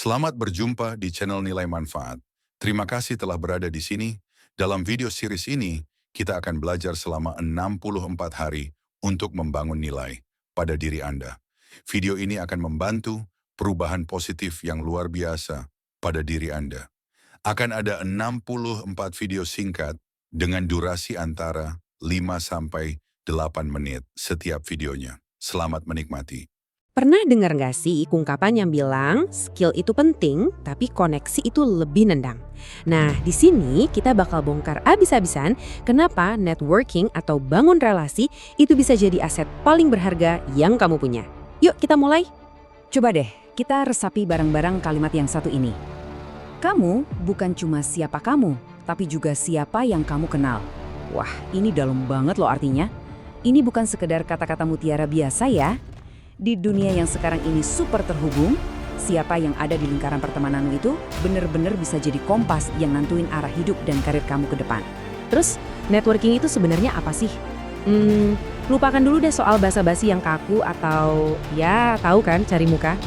Selamat berjumpa di channel Nilai Manfaat. Terima kasih telah berada di sini. Dalam video series ini, kita akan belajar selama 64 hari untuk membangun nilai pada diri Anda. Video ini akan membantu perubahan positif yang luar biasa pada diri Anda. Akan ada 64 video singkat dengan durasi antara 5-8 menit setiap videonya. Selamat menikmati. Pernah dengar nggak sih ungkapan yang bilang skill itu penting, tapi koneksi itu lebih nendang? Nah, di sini kita bakal bongkar abis-abisan kenapa networking atau bangun relasi itu bisa jadi aset paling berharga yang kamu punya. Yuk kita mulai. Coba deh, kita resapi bareng-bareng kalimat yang satu ini. Kamu bukan cuma siapa kamu, tapi juga siapa yang kamu kenal. Wah, ini dalam banget loh artinya. Ini bukan sekedar kata-kata mutiara biasa ya. Di dunia yang sekarang ini super terhubung, siapa yang ada di lingkaran pertemananmu itu benar-benar bisa jadi kompas yang nentuin arah hidup dan karir kamu ke depan. Terus, networking itu sebenarnya apa sih? Lupakan dulu deh soal basa-basi yang kaku atau ya tahu kan cari muka.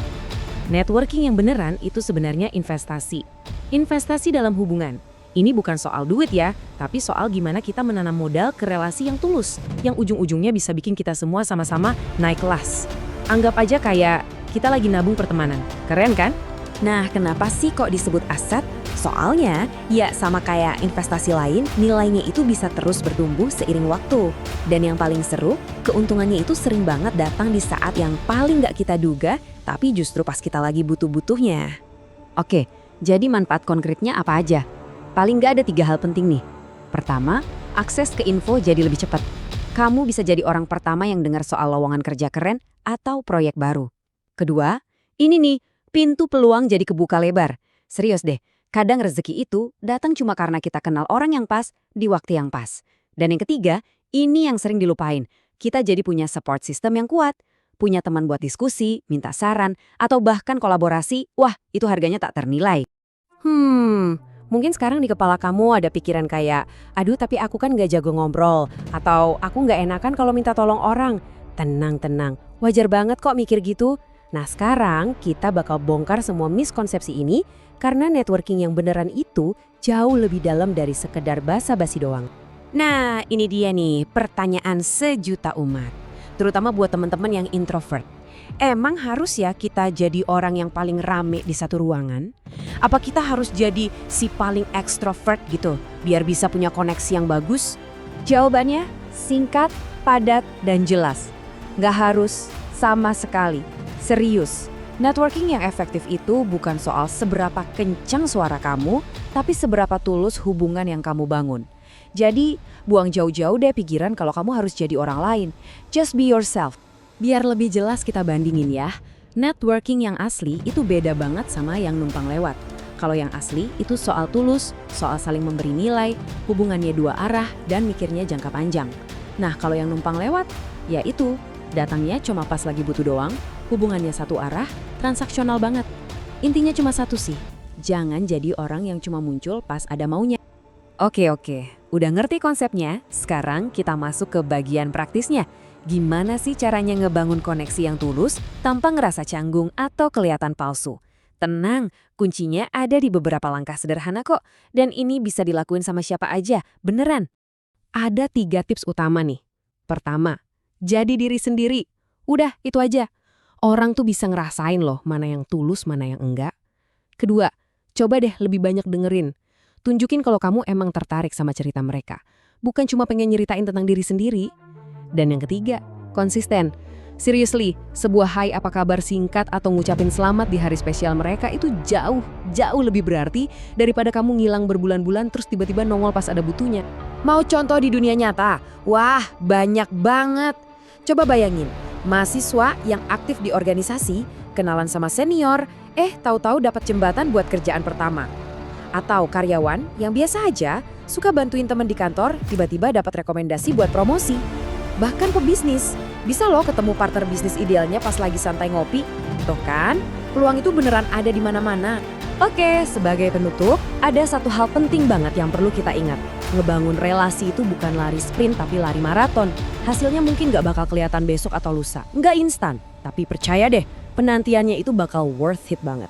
Networking yang beneran itu sebenarnya investasi. Investasi dalam hubungan. Ini bukan soal duit ya, tapi soal gimana kita menanam modal ke relasi yang tulus, yang ujung-ujungnya bisa bikin kita semua sama-sama naik kelas. Anggap aja kayak kita lagi nabung pertemanan. Keren kan? Nah, kenapa sih kok disebut aset? Soalnya, ya sama kayak investasi lain, nilainya itu bisa terus bertumbuh seiring waktu. Dan yang paling seru, keuntungannya itu sering banget datang di saat yang paling nggak kita duga, tapi justru pas kita lagi butuh-butuhnya. Oke, jadi manfaat konkretnya apa aja? Paling nggak ada 3 hal penting nih. Pertama, akses ke info jadi lebih cepat. Kamu bisa jadi orang pertama yang dengar soal lowongan kerja keren atau proyek baru. Kedua, ini nih, pintu peluang jadi kebuka lebar. Serius deh, kadang rezeki itu datang cuma karena kita kenal orang yang pas di waktu yang pas. Dan yang ketiga, ini yang sering dilupain. Kita jadi punya support system yang kuat, punya teman buat diskusi, minta saran, atau bahkan kolaborasi. Wah, itu harganya tak ternilai. Mungkin sekarang di kepala kamu ada pikiran kayak, aduh tapi aku kan nggak jago ngobrol, atau aku nggak enakan kalau minta tolong orang. Tenang, wajar banget kok mikir gitu. Nah sekarang kita bakal bongkar semua miskonsepsi ini, karena networking yang beneran itu jauh lebih dalam dari sekedar basa-basi doang. Nah ini dia nih pertanyaan sejuta umat, terutama buat teman-teman yang introvert. Emang harus ya kita jadi orang yang paling rame di satu ruangan? Apa kita harus jadi si paling ekstrovert gitu, biar bisa punya koneksi yang bagus? Jawabannya singkat, padat, dan jelas. Nggak harus, sama sekali. Serius, networking yang efektif itu bukan soal seberapa kencang suara kamu, tapi seberapa tulus hubungan yang kamu bangun. Jadi, buang jauh-jauh deh pikiran kalau kamu harus jadi orang lain. Just be yourself. Biar lebih jelas kita bandingin ya, networking yang asli itu beda banget sama yang numpang lewat. Kalau yang asli itu soal tulus, soal saling memberi nilai, hubungannya 2 arah, dan mikirnya jangka panjang. Nah kalau yang numpang lewat, ya itu, datangnya cuma pas lagi butuh doang, hubungannya 1 arah, transaksional banget. Intinya cuma satu sih, jangan jadi orang yang cuma muncul pas ada maunya. Oke, udah ngerti konsepnya, sekarang kita masuk ke bagian praktisnya. Gimana sih caranya ngebangun koneksi yang tulus tanpa ngerasa canggung atau kelihatan palsu? Tenang, kuncinya ada di beberapa langkah sederhana kok. Dan ini bisa dilakuin sama siapa aja, beneran. Ada 3 tips utama nih. Pertama, jadi diri sendiri. Udah, itu aja. Orang tuh bisa ngerasain loh mana yang tulus, mana yang enggak. Kedua, coba deh lebih banyak dengerin. Tunjukin kalau kamu emang tertarik sama cerita mereka. Bukan cuma pengen nyeritain tentang diri sendiri. Dan yang ketiga, konsisten. Seriously, sebuah hai apa kabar singkat atau ngucapin selamat di hari spesial mereka itu jauh lebih berarti daripada kamu ngilang berbulan-bulan terus tiba-tiba nongol pas ada butuhnya. Mau contoh di dunia nyata? Wah, banyak banget. Coba bayangin, mahasiswa yang aktif di organisasi, kenalan sama senior, tahu-tahu dapat jembatan buat kerjaan pertama. Atau karyawan yang biasa aja, suka bantuin teman di kantor, tiba-tiba dapat rekomendasi buat promosi. Bahkan pebisnis, bisa loh ketemu partner bisnis idealnya pas lagi santai ngopi. Tuh kan, peluang itu beneran ada di mana-mana. Oke, sebagai penutup, ada satu hal penting banget yang perlu kita ingat. Ngebangun relasi itu bukan lari sprint tapi lari maraton. Hasilnya mungkin gak bakal kelihatan besok atau lusa. Nggak instan, tapi percaya deh, penantiannya itu bakal worth it banget.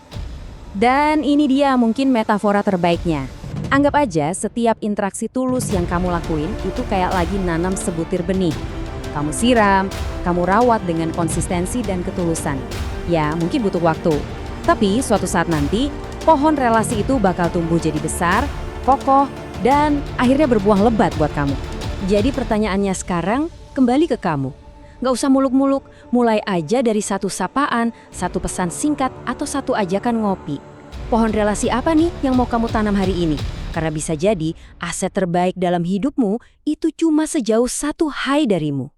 Dan ini dia mungkin metafora terbaiknya. Anggap aja setiap interaksi tulus yang kamu lakuin itu kayak lagi nanam sebutir benih. Kamu siram, kamu rawat dengan konsistensi dan ketulusan. Ya, mungkin butuh waktu. Tapi suatu saat nanti, pohon relasi itu bakal tumbuh jadi besar, kokoh, dan akhirnya berbuah lebat buat kamu. Jadi pertanyaannya sekarang, kembali ke kamu. Nggak usah muluk-muluk, mulai aja dari satu sapaan, satu pesan singkat, atau satu ajakan ngopi. Pohon relasi apa nih yang mau kamu tanam hari ini? Karena bisa jadi aset terbaik dalam hidupmu itu cuma sejauh satu hai darimu.